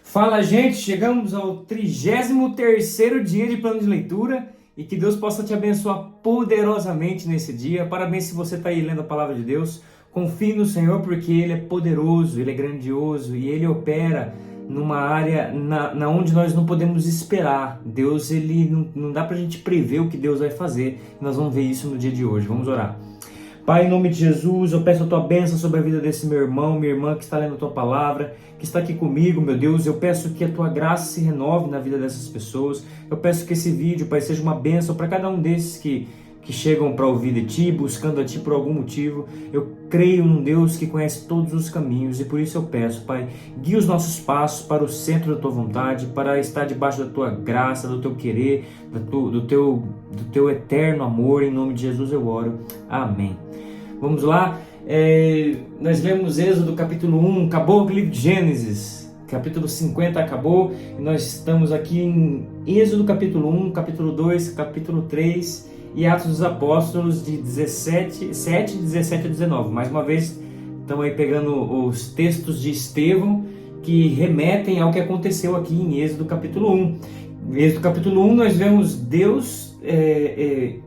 Fala, gente, chegamos ao 33º dia de plano de leitura e que Deus possa te abençoar poderosamente nesse dia. Parabéns se você está aí lendo a palavra de Deus. Confie no Senhor porque Ele é poderoso, Ele é grandioso e Ele opera numa área na onde nós não podemos esperar. Deus, Ele não dá para a gente prever o que Deus vai fazer. Nós vamos ver isso no dia de hoje. Vamos orar. Pai, em nome de Jesus, eu peço a Tua bênção sobre a vida desse meu irmão, minha irmã que está lendo a Tua palavra, que está aqui comigo, meu Deus. Eu peço que a Tua graça se renove na vida dessas pessoas. Eu peço que esse vídeo, Pai, seja uma bênção para cada um desses que chegam para ouvir de Ti, buscando a Ti por algum motivo. Eu creio num Deus que conhece todos os caminhos e por isso eu peço, Pai, guia os nossos passos para o centro da Tua vontade, para estar debaixo da Tua graça, do Teu querer, do teu eterno amor. Em nome de Jesus eu oro. Amém. Vamos lá, nós lemos Êxodo capítulo 1, acabou o livro de Gênesis, capítulo 50 acabou, e nós estamos aqui em Êxodo capítulo 1, capítulo 2, capítulo 3 e Atos dos Apóstolos de 7, 17 a 19. Mais uma vez, estamos aí pegando os textos de Estevão que remetem ao que aconteceu aqui em Êxodo capítulo 1. Em Êxodo capítulo 1 nós vemos Deus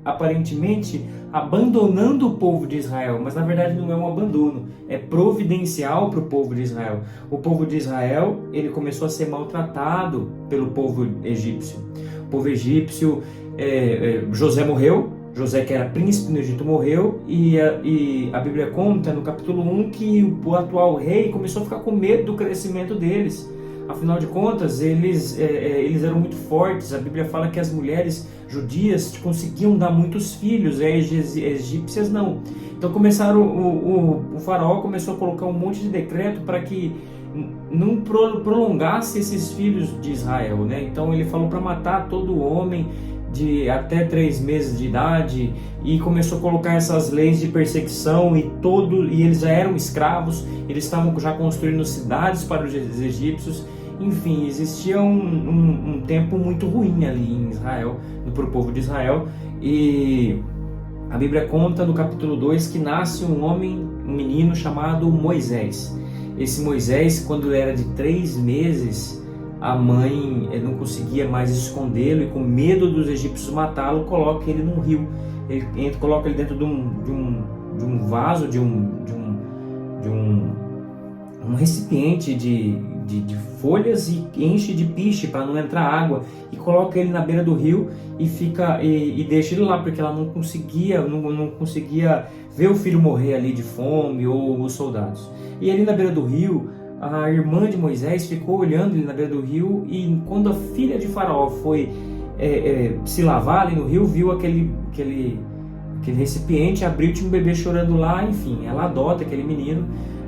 aparentemente abandonando o povo de Israel, mas na verdade não é um abandono, é providencial para o povo de Israel. O povo de Israel, ele começou a ser maltratado pelo povo egípcio. O povo egípcio, José morreu, José que era príncipe no Egito morreu, e a Bíblia conta no capítulo 1 que o atual rei começou a ficar com medo do crescimento deles. Afinal de contas, eles eram muito fortes. A Bíblia fala que as mulheres judias conseguiam dar muitos filhos, as egípcias não. Então o faraó começou a colocar um monte de decreto para que não prolongasse esses filhos de Israel, né? Então ele falou para matar todo homem de até 3 meses de idade, e começou a colocar essas leis de perseguição, e eles já eram escravos, eles estavam já construindo cidades para os egípcios. Enfim, existia um tempo muito ruim ali em Israel, para o povo de Israel. E a Bíblia conta no capítulo 2 que nasce um menino chamado Moisés. Esse Moisés, quando ele era de 3 meses, a mãe não conseguia mais escondê-lo, e com medo dos egípcios matá-lo, coloca ele num rio. Coloca ele dentro de um vaso, de um recipiente de folhas, e enche de piche para não entrar água, e coloca ele na beira do rio e deixa ele lá, porque ela não conseguia ver o filho morrer ali de fome, ou os soldados. E ali na beira do rio, a irmã de Moisés ficou olhando ele na beira do rio, e quando a filha de Faraó foi se lavar ali no rio, viu aquele recipiente, abriu, tinha um bebê chorando lá. Enfim, ela adota aquele menino,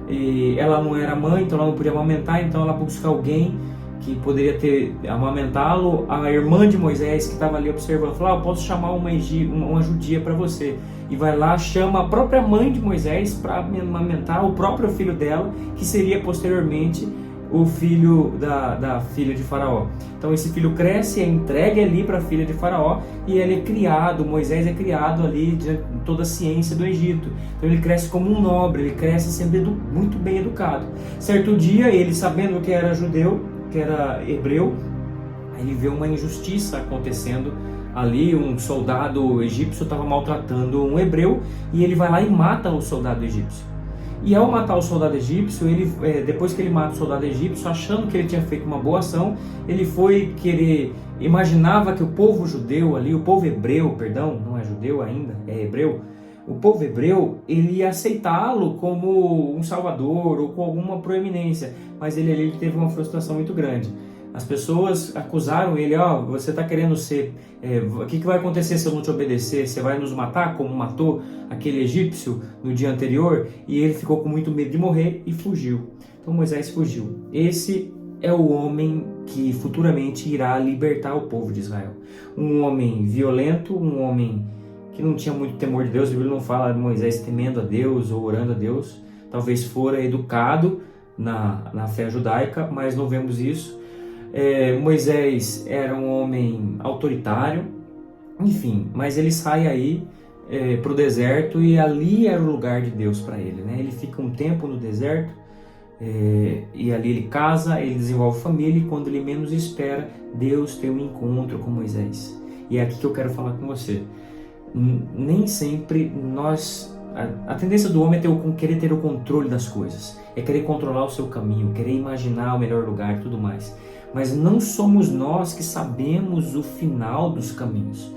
e ela não era mãe, então ela não podia amamentar, então ela busca alguém que poderia amamentá-lo. A irmã de Moisés, que estava ali observando, falou: eu posso chamar uma judia para você. E vai lá, chama a própria mãe de Moisés para amamentar o próprio filho dela, que seria posteriormente o filho da filha de Faraó. Então esse filho cresce, é entregue ali para a filha de Faraó, e ele é criado, Moisés é criado ali de toda a ciência do Egito. Então ele cresce como um nobre, ele cresce sendo muito bem educado. Certo dia, ele, sabendo que era judeu, que era hebreu, ele vê uma injustiça acontecendo ali. Um soldado egípcio estava maltratando um hebreu, e ele vai lá e mata o soldado egípcio. E ao matar o soldado egípcio, depois que ele mata o soldado egípcio, achando que ele tinha feito uma boa ação, ele imaginava que o povo judeu ali, o povo hebreu, perdão, não é judeu ainda, é hebreu, o povo hebreu, ele ia aceitá-lo como um salvador ou com alguma proeminência, mas ele teve uma frustração muito grande. As pessoas acusaram ele: você está querendo ser... o que vai acontecer se eu não te obedecer? Você vai nos matar como matou aquele egípcio no dia anterior? E ele ficou com muito medo de morrer e fugiu. Então Moisés fugiu. Esse é o homem que futuramente irá libertar o povo de Israel. Um homem violento, um homem que não tinha muito temor de Deus. A Bíblia não fala de Moisés temendo a Deus ou orando a Deus. Talvez fora educado na fé judaica, mas não vemos isso. Moisés era um homem autoritário, enfim, mas ele sai aí para o deserto, e ali era o lugar de Deus para ele, né? Ele fica um tempo no deserto, E ali ele casa, ele desenvolve família, e quando ele menos espera, Deus tem um encontro com Moisés. E é aqui que eu quero falar com você. Nem sempre a tendência do homem é querer ter o controle das coisas, é querer controlar o seu caminho, querer imaginar o melhor lugar e tudo mais. Mas não somos nós que sabemos o final dos caminhos.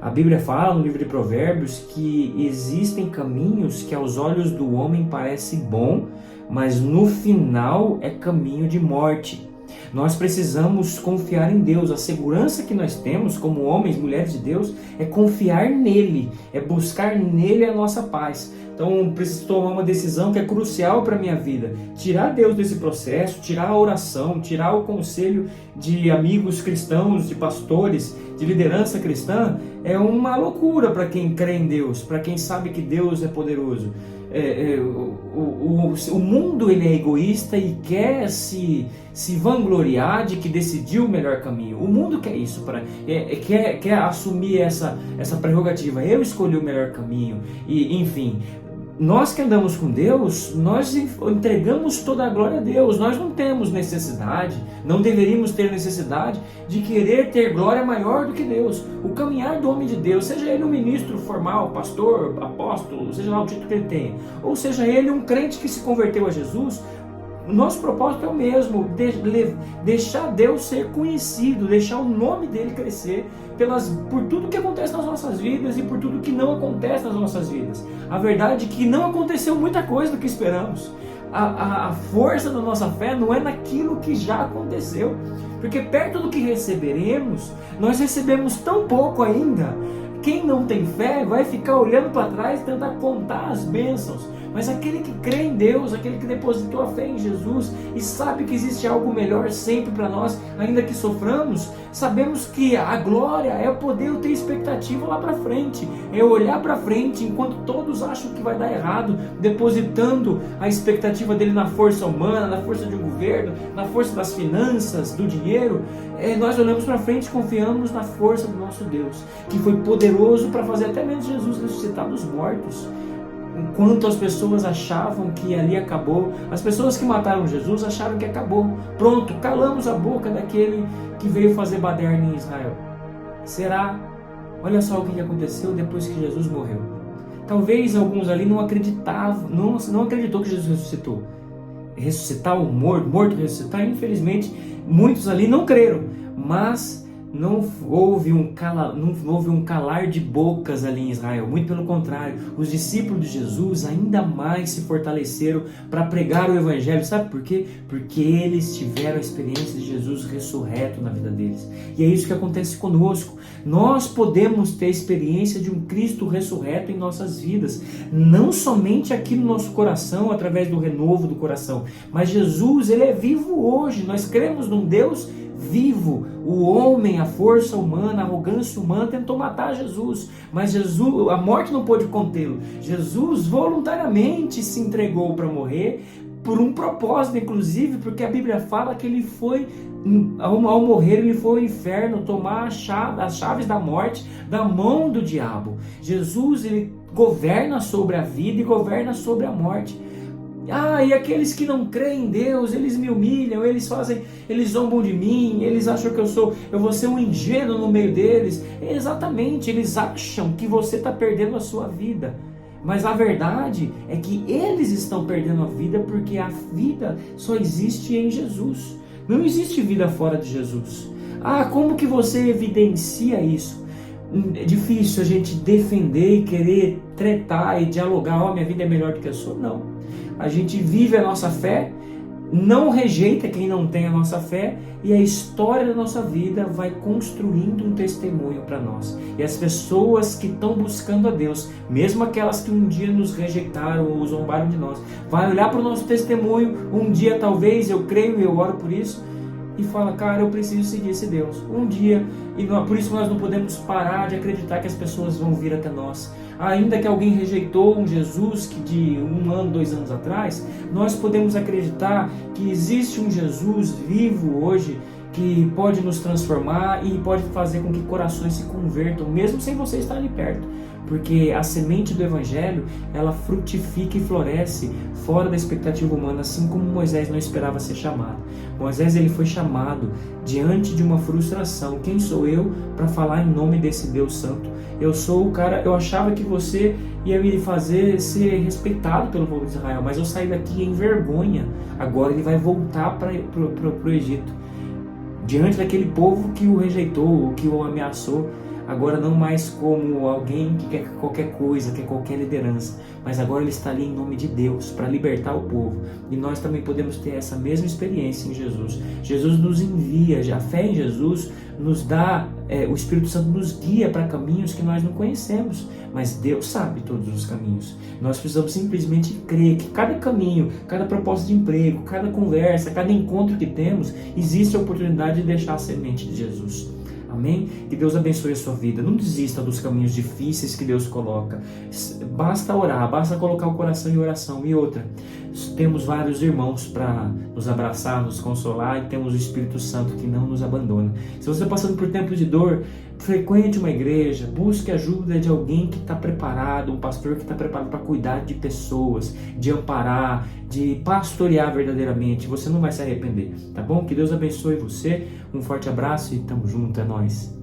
A Bíblia fala no livro de Provérbios que existem caminhos que aos olhos do homem parece bom, mas no final é caminho de morte. Nós precisamos confiar em Deus. A segurança que nós temos como homens, mulheres de Deus, é confiar nele, é buscar nele a nossa paz. Então preciso tomar uma decisão que é crucial para a minha vida. Tirar Deus desse processo, tirar a oração, tirar o conselho de amigos cristãos, de pastores, de liderança cristã, é uma loucura para quem crê em Deus, para quem sabe que Deus é poderoso. O mundo ele é egoísta e quer se vangloriar de que decidiu o melhor caminho. O mundo quer isso, quer assumir essa prerrogativa. Eu escolhi o melhor caminho. E, enfim, nós que andamos com Deus, nós entregamos toda a glória a Deus. Nós não temos necessidade, não deveríamos ter necessidade de querer ter glória maior do que Deus. O caminhar do homem de Deus, seja ele um ministro formal, pastor, apóstolo, seja lá o título que ele tenha, ou seja ele um crente que se converteu a Jesus, o nosso propósito é o mesmo, deixar Deus ser conhecido, deixar o nome dele crescer por tudo que acontece nas nossas vidas e por tudo que não acontece nas nossas vidas. A verdade é que não aconteceu muita coisa do que esperamos. A força da nossa fé não é naquilo que já aconteceu, porque perto do que receberemos, nós recebemos tão pouco ainda. Quem não tem fé vai ficar olhando para trás e tentar contar as bênçãos. Mas aquele que crê em Deus, aquele que depositou a fé em Jesus e sabe que existe algo melhor sempre para nós, ainda que soframos, sabemos que a glória é poder ter expectativa lá para frente, é olhar para frente enquanto todos acham que vai dar errado, depositando a expectativa dele na força humana, na força de um governo, na força das finanças, do dinheiro. Nós olhamos para frente e confiamos na força do nosso Deus, que foi poderoso para fazer até mesmo Jesus ressuscitar dos mortos. Enquanto as pessoas achavam que ali acabou, as pessoas que mataram Jesus acharam que acabou. Pronto, calamos a boca daquele que veio fazer baderna em Israel. Será? Olha só o que aconteceu depois que Jesus morreu. Talvez alguns ali não acreditavam, não acreditou que Jesus ressuscitou. Ressuscitar o morto ressuscitar, infelizmente, muitos ali não creram, mas não houve um calar de bocas ali em Israel. Muito pelo contrário, os discípulos de Jesus ainda mais se fortaleceram para pregar o Evangelho. Sabe por quê? Porque eles tiveram a experiência de Jesus ressurreto na vida deles. E é isso que acontece conosco. Nós podemos ter a experiência de um Cristo ressurreto em nossas vidas, não somente aqui no nosso coração, através do renovo do coração, mas Jesus, ele é vivo hoje. Nós cremos num Deus vivo. O homem, a força humana, a arrogância humana tentou matar Jesus, mas Jesus, a morte não pôde contê-lo. Jesus voluntariamente se entregou para morrer por um propósito, inclusive, porque a Bíblia fala que ele foi, ao morrer, ele foi ao inferno tomar as chaves da morte da mão do diabo. Jesus, ele governa sobre a vida e governa sobre a morte. E aqueles que não creem em Deus, eles me humilham, eles zombam de mim, eles acham que eu vou ser um ingênuo no meio deles. Exatamente, eles acham que você está perdendo a sua vida. Mas a verdade é que eles estão perdendo a vida porque a vida só existe em Jesus. Não existe vida fora de Jesus. Como que você evidencia isso? É difícil a gente defender e querer tretar e dialogar, minha vida é melhor do que a sua. Não. A gente vive a nossa fé, não rejeita quem não tem a nossa fé, e a história da nossa vida vai construindo um testemunho para nós. E as pessoas que estão buscando a Deus, mesmo aquelas que um dia nos rejeitaram ou zombaram de nós, vai olhar para o nosso testemunho, um dia talvez, eu creio e eu oro por isso, e fala, cara, eu preciso seguir esse Deus. Um dia, por isso nós não podemos parar de acreditar que as pessoas vão vir até nós. Ainda que alguém rejeitou um Jesus que de 1 ano, 2 anos atrás, nós podemos acreditar que existe um Jesus vivo hoje que pode nos transformar e pode fazer com que corações se convertam, mesmo sem você estar ali perto. porque a semente do Evangelho, ela frutifica e floresce fora da expectativa humana, assim como Moisés não esperava ser chamado. Moisés, ele foi chamado diante de uma frustração. Quem sou eu para falar em nome desse Deus Santo? Eu sou o cara, eu achava que você ia me fazer ser respeitado pelo povo de Israel, mas eu saí daqui em vergonha. Agora ele vai voltar para o Egito, diante daquele povo que o rejeitou, que o ameaçou. Agora não mais como alguém que quer qualquer coisa, quer qualquer liderança, mas agora ele está ali em nome de Deus, para libertar o povo. E nós também podemos ter essa mesma experiência em Jesus. Jesus nos envia, a fé em Jesus nos dá, o Espírito Santo nos guia para caminhos que nós não conhecemos, mas Deus sabe todos os caminhos. Nós precisamos simplesmente crer que cada caminho, cada proposta de emprego, cada conversa, cada encontro que temos, existe a oportunidade de deixar a semente de Jesus. Amém? Que Deus abençoe a sua vida. Não desista dos caminhos difíceis que Deus coloca. Basta orar, basta colocar o coração em oração. E outra, temos vários irmãos para nos abraçar, nos consolar, e temos o Espírito Santo que não nos abandona. Se você está passando por tempo de dor, frequente uma igreja, busque ajuda de alguém que está preparado, um pastor que está preparado para cuidar de pessoas, de amparar, de pastorear verdadeiramente. Você não vai se arrepender, tá bom? Que Deus abençoe você. Um forte abraço e tamo junto, é nóis.